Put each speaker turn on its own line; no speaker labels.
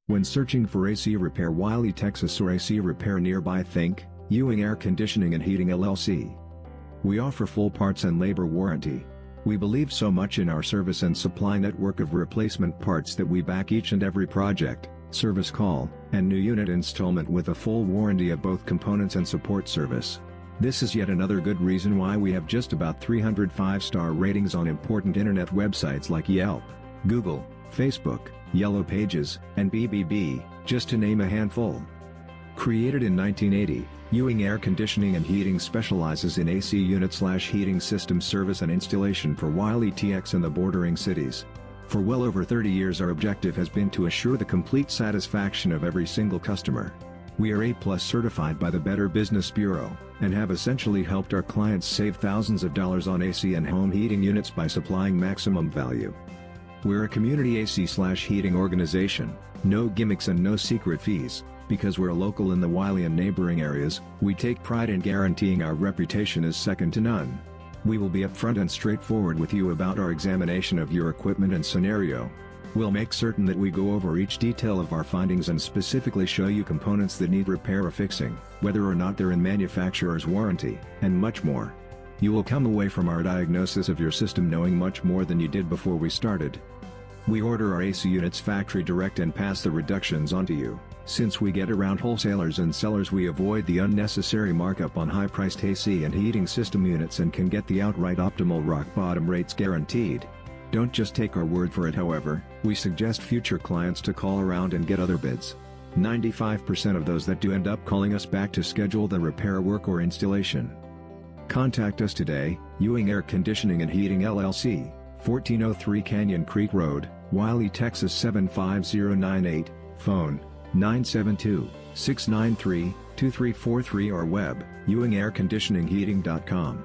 When searching for AC repair Wylie, Texas or AC repair nearby, think Ewing Air Conditioning and Heating LLC. We offer full parts and labor warranty. We believe so much in our service and supply network of replacement parts that we back each and every project, service call, and new unit installment with a full warranty of both components and support service. This is yet another good reason why we have just about 300 5-star ratings on important internet websites like Yelp, Google, Facebook, Yellow Pages, and BBB, just to name a handful. Created in 1980, Ewing Air Conditioning and Heating specializes in AC unit/heating system service and installation for Wylie, TX and the bordering cities. For well over 30 years our objective has been to assure the complete satisfaction of every single customer. We are A+ certified by the Better Business Bureau, and have essentially helped our clients save thousands of dollars on AC and home heating units by supplying maximum value. We're a community AC/heating organization, no gimmicks and no secret fees. Because we're local in the Wylie and neighboring areas, we take pride in guaranteeing our reputation is second to none. We will be upfront and straightforward with you about our examination of your equipment and scenario. We'll make certain that we go over each detail of our findings and specifically show you components that need repair or fixing, whether or not they're in manufacturer's warranty, and much more. You will come away from our diagnosis of your system knowing much more than you did before we started. We order our AC units factory direct and pass the reductions on to you. Since we get around wholesalers and sellers, we avoid the unnecessary markup on high-priced AC and heating system units and can get the outright optimal rock-bottom rates guaranteed. Don't just take our word for it, however, we suggest future clients to call around and get other bids. 95% of those that do end up calling us back to schedule the repair work or installation. Contact us today, Ewing Air Conditioning and Heating LLC, 1403 Canyon Creek Road, Wylie, Texas 75098, phone 972-693-2343 or web, ewingairconditioningheating.com.